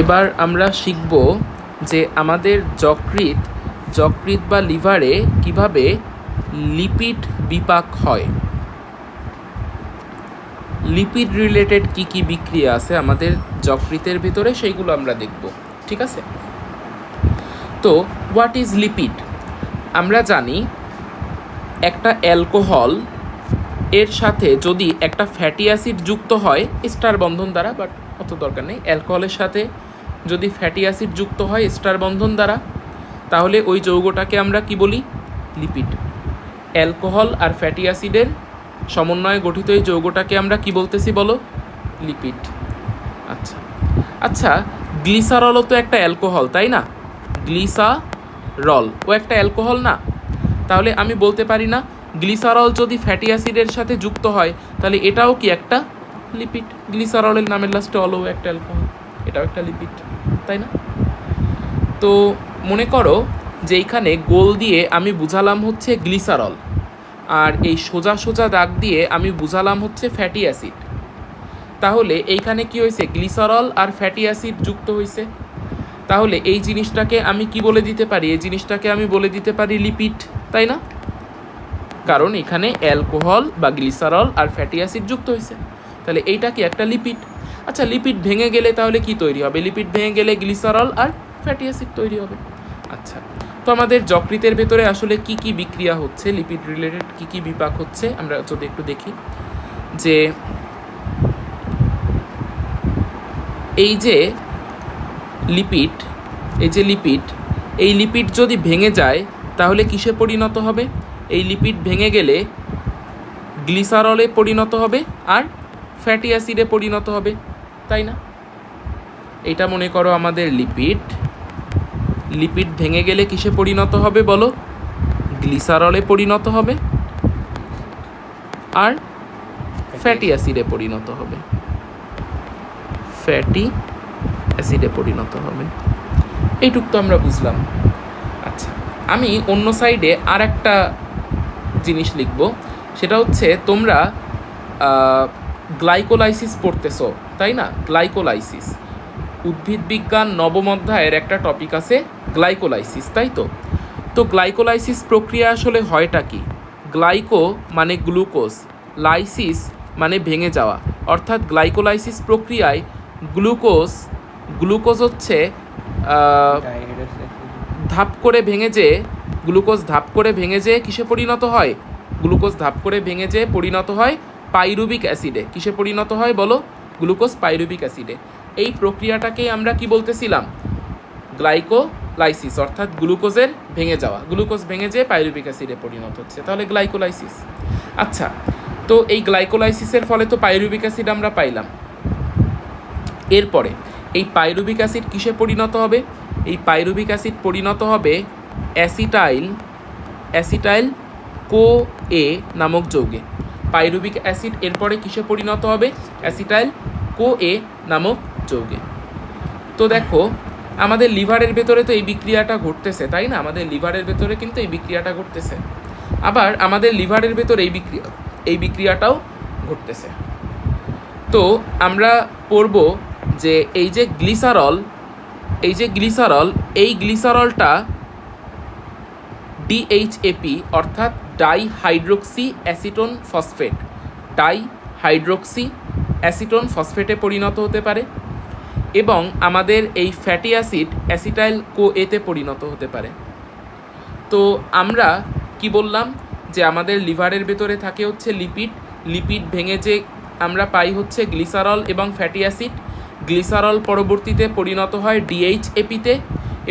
এবার আমরা শিখব যে আমাদের যকৃৎ বা লিভারে কিভাবে লিপিড বিপাক হয়। লিপিড রিলেটেড কি কি বিক্রিয়া আছে আমাদের যকৃতের ভিতরে সেইগুলো আমরা দেখব, ঠিক আছে? তো হোয়াট ইজ লিপিড? আমরা জানি একটা অ্যালকোহল এর সাথে যদি একটা ফ্যাটি অ্যাসিড যুক্ত হয় স্টার বন্ধন দ্বারা, বাট অত দরকার নেই, অ্যালকোহলের সাথে যদি ফ্যাটি অ্যাসিড যুক্ত হয় স্টার বন্ধন দ্বারা, তাহলে ওই যৌগটাকে আমরা কি বলি? লিপিড। অ্যালকোহল আর ফ্যাটি অ্যাসিডের সমন্বয়ে গঠিত এই যৌগটাকে আমরা কি বলতেছি বলো? লিপিড। আচ্ছা আচ্ছা, গ্লিসারলও তো একটা অ্যালকোহল, তাই না? গ্লিসারল ও একটা অ্যালকোহল না? তাহলে আমি বলতে পারি না গ্লিসারল যদি ফ্যাটি অ্যাসিডের সাথে যুক্ত হয় তাহলে এটাও কি একটা লিপিড? গ্লিসারলের নামের লাস্টে অলও একটা অ্যালকোহল, এটাও একটা লিপিড, তাই না? তো মনে করো যে এইখানে গোল দিয়ে আমি বুঝালাম হচ্ছে গ্লিসারল, আর এই সোজা সোজা দাগ দিয়ে আমি বুঝালাম হচ্ছে ফ্যাটি অ্যাসিড। তাহলে এইখানে কি হয়েছে? গ্লিসারল আর ফ্যাটি অ্যাসিড যুক্ত হয়েছে। তাহলে এই জিনিসটাকে আমি কি বলে দিতে পারি? এই জিনিসটাকে আমি বলে দিতে পারি লিপিড, তাই না? কারণ এখানে অ্যালকোহল বা গ্লিসারল আর ফ্যাটি অ্যাসিড যুক্ত হয়েছে, তাহলে এইটা কি একটা লিপিড। আচ্ছা, লিপিড ভেঙে গেলে তাহলে কি তৈরি হবে? লিপিড ভেঙে গেলে গ্লিসারল আর ফ্যাটি অ্যাসিড তৈরি হবে। আচ্ছা, তো আমাদের যকৃতের ভেতরে আসলে কি কি বিক্রিয়া হচ্ছে, লিপিড রিলেটেড কি কি বিপাক হচ্ছে আমরা যদি একটু দেখি। যে এই যে লিপিড, এই লিপিড যদি ভেঙে যায় তাহলে কিসে পরিণত হবে? এই লিপিড ভেঙে গেলে গ্লিসারলে পরিণত হবে আর ফ্যাটি অ্যাসিডে পরিণত হবে, তাই না? এটা মনে করো আমাদের লিপিড ভেঙে গেলে কিসে পরিণত হবে বলো? গ্লিসারলে পরিণত হবে আর ফ্যাটি অ্যাসিডে পরিণত হবে, এইটুক তো আমরা বুঝলাম। আচ্ছা, আমি অন্য সাইডে আর একটা জিনিস লিখব, সেটা হচ্ছে তোমরা গ্লাইকোলাইসিস পড়তেছো, তাই না? গ্লাইকোলাইসিস উদ্ভিদ বিজ্ঞান নবম অধ্যায়ের একটা টপিক আছে গ্লাইকোলাইসিস, তাই তো? তো গ্লাইকোলাইসিস প্রক্রিয়া আসলে হয়টা কি? গ্লাইকো মানে গ্লুকোজ, লাইসিস মানে ভেঙে যাওয়া, অর্থাৎ গ্লাইকোলাইসিস প্রক্রিয়ায় গ্লুকোজ হচ্ছে ধাপ করে ভেঙে যে কিসে পরিণত হয়? গ্লুকোজ ধাপ করে ভেঙে যে পরিণত হয় পাইরুবিক অ্যাসিডে। কিসে পরিণত হয় বলো? গ্লুকোজ পাইরুবিক অ্যাসিডে। এই প্রক্রিয়াটাকেই আমরা কি বলতেছিলাম? গ্লাইকোলাইসিস, অর্থাৎ গ্লুকোজের ভেঙে যাওয়া। গ্লুকোজ ভেঙে যেয়ে পাইরুবিক অ্যাসিডে পরিণত হচ্ছে, তাহলে গ্লাইকোলাইসিস। আচ্ছা, তো এই গ্লাইকোলাইসিসের ফলে তো পাইরুবিক অ্যাসিড আমরা পাইলাম। এরপরে এই পাইরুবিক অ্যাসিড কিসে পরিণত হবে? এই পাইরুবিক অ্যাসিড পরিণত হবে অ্যাসিটাইল কো এ নামক যৌগে। পাইরুবিক অ্যাসিড এরপরে কিসে পরিণত হবে? অ্যাসিটাইল কো এ নামক যৌগে। তো দেখো আমাদের লিভারের ভেতরে তো এই বিক্রিয়াটা ঘটতেছে, তাই না? আমাদের লিভারের ভেতরে কিন্তু এই বিক্রিয়াটা ঘটতেছে, আবার আমাদের লিভারের ভেতরে এই বিক্রিয়াটাও ঘটতেছে। তো আমরা পড়ব যে এই যে গ্লিসারলটা ডিএইচএপি অর্থাৎ ডাইহাইড্রোক্সি অ্যাসিটোন ফসফেটে পরিণত হতে পারে, এবং আমাদের এই ফ্যাটি অ্যাসিড অ্যাসিটাইল কোএতে পরিণত হতে পারে। তো আমরা কি বললাম? যে আমাদের লিভারের ভেতরে থাকে হচ্ছে লিপিড ভেঙে যে আমরা পাই হচ্ছে গ্লিসারল এবং ফ্যাটি অ্যাসিড। গ্লিসারল পরবর্তীতে পরিণত হয় ডিএইচএপিতে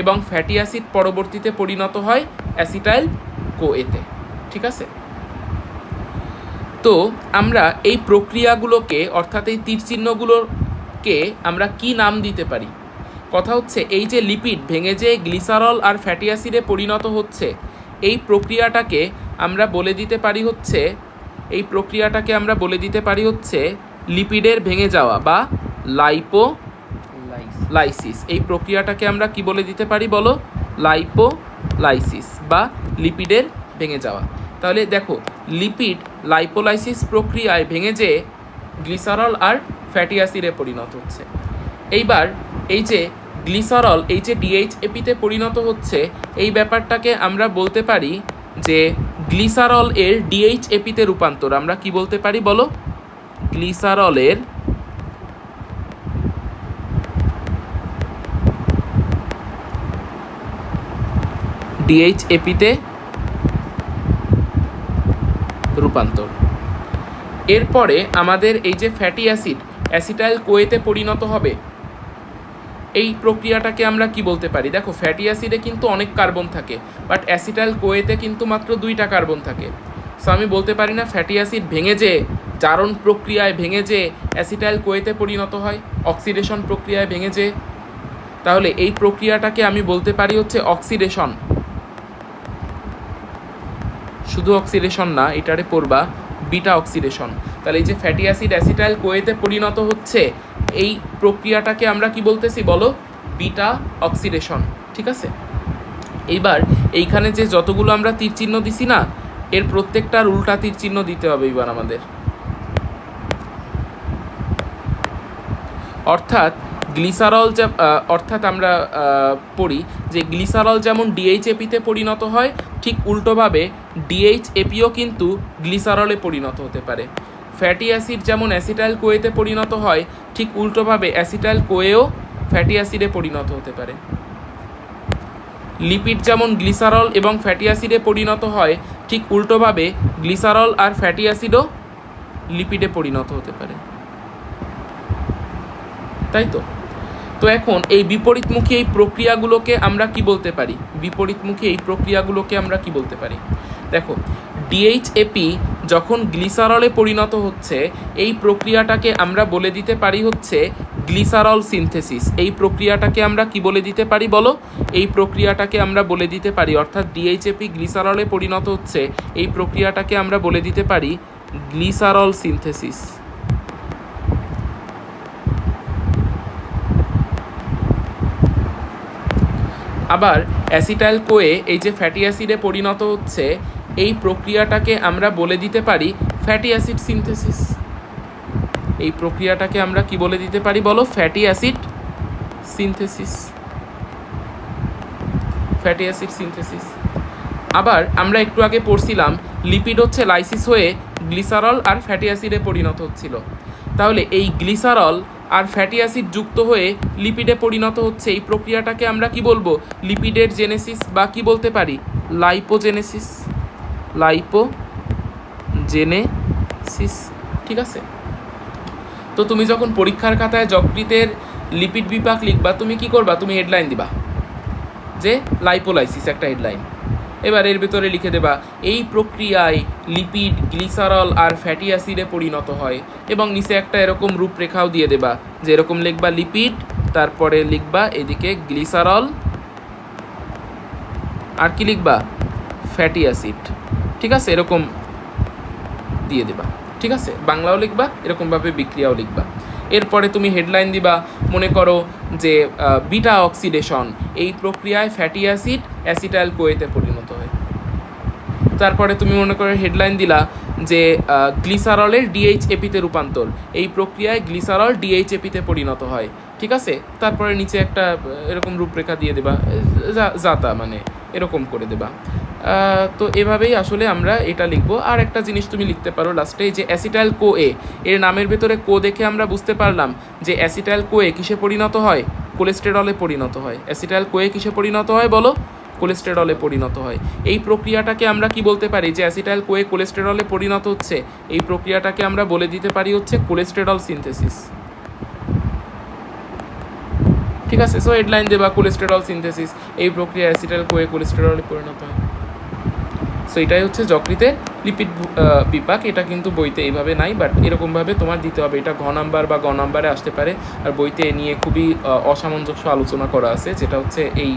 এবং ফ্যাটি অ্যাসিড পরবর্তীতে পরিণত হয় অ্যাসিটাইল কোএতে, ঠিক আছে? তো আমরা এই প্রক্রিয়াগুলোকে, অর্থাৎ এই তীরচিহ্নগুলোকে আমরা কি নাম দিতে পারি? কথা হচ্ছে এই যে লিপিড ভেঙে যে গ্লিসারল আর ফ্যাটি অ্যাসিডে পরিণত হচ্ছে, এই প্রক্রিয়াটাকে আমরা বলে দিতে পারি হচ্ছে লিপিডের ভেঙে যাওয়া বা লাইপোলাইসিস। এই প্রক্রিয়াটাকে আমরা কি বলে দিতে পারি বলো? লাইপোলাইসিস বা লিপিডের ভেঙে যাওয়া। তাহলে দেখো, লিপিড লাইপোলাইসিস প্রক্রিয়ায় ভেঙে যেয়ে গ্লিসারল আর ফ্যাটি অ্যাসিডে পরিণত হচ্ছে। এইবার এই যে গ্লিসারল এই যে ডিএইচএপিতে পরিণত হচ্ছে, এই ব্যাপারটাকে আমরা বলতে পারি যে গ্লিসারল এর ডিএইচএপিতে রূপান্তর। আমরা কি বলতে পারি বলো? গ্লিসারলের ডিএইচএপিতে রূপান্তর। এরপরে আমাদের এই যে ফ্যাটি অ্যাসিড অ্যাসিটাইল কোয়েতে পরিণত হবে, এই প্রক্রিয়াটাকে আমরা কি বলতে পারি? দেখো ফ্যাটি অ্যাসিডে কিন্তু অনেক কার্বন থাকে, বাট অ্যাসিটাইল কোয়েতে কিন্তু মাত্র 2টা কার্বন থাকে। সো আমি বলতে পারি না ফ্যাটি অ্যাসিড ভেঙে যে জারণ প্রক্রিয়ায় ভেঙে যে অ্যাসিটাইল কোয়েতে পরিণত হয়, অক্সিডেশন প্রক্রিয়ায় ভেঙে যে, তাহলে এই প্রক্রিয়াটাকে আমি বলতে পারি হচ্ছে অক্সিডেশন। শুধু অক্সিডেশন না, এটারে পড়বা বিটা অক্সিডেশন। তাহলে এই যে ফ্যাটি অ্যাসিড অ্যাসিটাইল কোয়েতে পরিণত হচ্ছে, এই প্রক্রিয়াটাকে আমরা কি বলতেছি বলো? Beta oxidation. ঠিক আছে, এইবার এইখানে যে যতগুলো আমরা তীর চিহ্ন দিছি না, এর প্রত্যেকটার উল্টা তীর চিহ্ন দিতে হবে এবার আমাদের। অর্থাৎ গ্লিসারল অর্থাৎ আমরা পড়ি যে গ্লিসারল যেমন ডিএইচএপিতে পরিণত হয়, ঠিক উল্টোভাবে ডিএইচএপিও কিন্তু গ্লিসারলে পরিণত হতে পারে। ফ্যাটি অ্যাসিড যেমন অ্যাসিটাইল কোয়েতে পরিণত হয়, ঠিক উল্টোভাবে অ্যাসিটাইল কোয়েও ফ্যাটি অ্যাসিডে পরিণত হতে পারে। লিপিড যেমন গ্লিসারল এবং ফ্যাটি অ্যাসিডে পরিণত হয়, ঠিক উল্টোভাবে গ্লিসারল আর ফ্যাটি অ্যাসিডও লিপিডে পরিণত হতে পারে, তাই তো? তো এখন এই বিপরীতমুখী এই প্রক্রিয়াগুলোকে আমরা কি বলতে পারি? বিপরীতমুখী এই প্রক্রিয়াগুলোকে আমরা কি বলতে পারি? দেখো ডিএইচএপি যখন গ্লিসারলে পরিণত হচ্ছে, এই প্রক্রিয়াটাকে আমরা বলে দিতে পারি হচ্ছে গ্লিসারল সিনথেসিস। এই প্রক্রিয়াটাকে আমরা কি বলে দিতে পারি বলো? এই প্রক্রিয়াটাকে আমরা বলে দিতে পারি, অর্থাৎ ডিএইচএপি গ্লিসারলে পরিণত হচ্ছে, এই প্রক্রিয়াটাকে আমরা বলে দিতে পারি গ্লিসারল সিনথেসিস। আবার অ্যাসিটাইল কোয়ে এই যে ফ্যাটি অ্যাসিডে পরিণত হচ্ছে, এই প্রক্রিয়াটাকে আমরা বলে দিতে পারি ফ্যাটি অ্যাসিড সিনথেসিস। এই প্রক্রিয়াটাকে আমরা কি বলে দিতে পারি বলো? Fatty acid synthesis. Fatty acid synthesis. আবার আমরা একটু আগে পড়ছিলাম লিপিড হচ্ছে লাইসিস হয়ে গ্লিসারল আর ফ্যাটি অ্যাসিডে পরিণত হচ্ছিল। তাহলে এই গ্লিসারল আর ফ্যাটি অ্যাসিড যুক্ত হয়ে লিপিডে পরিণত হচ্ছে, এই প্রক্রিয়াটাকে আমরা কি বলবো? লিপিডের জেনেসিস, বা কি বলতে পারি? লাইপোজেনেসিস। লাইপোজেনেসিস। ঠিক আছে, তো তুমি যখন পরীক্ষার খাতায় যকৃতের লিপিড বিপাক লিখবা, তুমি কি করবা? তুমি হেডলাইন দিবা যে লাইপোলাইসিস, একটা হেডলাইন। এবার এর ভিতরে লিখে দেবা এই প্রক্রিয়ায় লিপিড গ্লিসারল আর ফ্যাটি অ্যাসিডে পরিণত হয়, এবং নিচে একটা এরকম রূপরেখাও দিয়ে দেবা, যে এরকম লিখবা লিপিড, তারপরে লিখবা এদিকে গ্লিসারল, আর কি লিখবা? Fatty acid. ঠিক আছে, এরকম দিয়ে দেবা। ঠিক আছে, বাংলাও লিখবা, এরকমভাবে বিক্রিয়াও লিখবা। এরপরে তুমি হেডলাইন দিবা, মনে করো যে বিটা অক্সিডেশন, এই প্রক্রিয়ায় ফ্যাটি অ্যাসিড অ্যাসিটাইল কোয়েতে পরিণত হয়। তারপরে তুমি মনে করো হেডলাইন দিলা যে গ্লিসারলের ডিএইচএপিতে রূপান্তর, এই প্রক্রিয়ায় গ্লিসারল ডিএইচএপিতে পরিণত হয়। ঠিক আছে, তারপরে নিচে একটা এরকম রূপরেখা দিয়ে দেবা, যাতা মানে এরকম করে দেবা। তো এভাবেই আসলে আমরা এটা লিখবো। আর একটা জিনিস তুমি লিখতে পারো লাস্টে, যে অ্যাসিটাইল কোয়ে, এর নামের ভেতরে কো দেখে আমরা বুঝতে পারলাম যে অ্যাসিটাইল কোয়ে কিসে পরিণত হয়? কোলেস্টেরলে পরিণত হয়। অ্যাসিটাইল কোয়ে কিসে পরিণত হয় বলো? কোলেস্টেরলে পরিণত হয়। এই প্রক্রিয়াটাকে আমরা কি বলতে পারি? যে অ্যাসিটাইল কোয়ে কোলেস্টেরলে পরিণত হচ্ছে, এই প্রক্রিয়াটাকে আমরা বলে দিতে পারি হচ্ছে কোলেস্টেরল সিনথেসিস। ঠিক আছে, সো হেডলাইন দেবা কোলেস্টেরল সিনথেসিস, এই প্রক্রিয়া অ্যাসিটাইল কোয়ে কোলেস্টেরলে পরিণত হয়। সো এটাই হচ্ছে যকৃতের লিপিড বিপাক। এটা কিন্তু বইতে এইভাবে নাই, বাট এরকমভাবে তোমার দিতে হবে। এটা ঘ নাম্বার বা গ নাম্বারে আসতে পারে, আর বইতে নিয়ে খুবই অসামঞ্জস্য আলোচনা করা আছে, যেটা হচ্ছে এই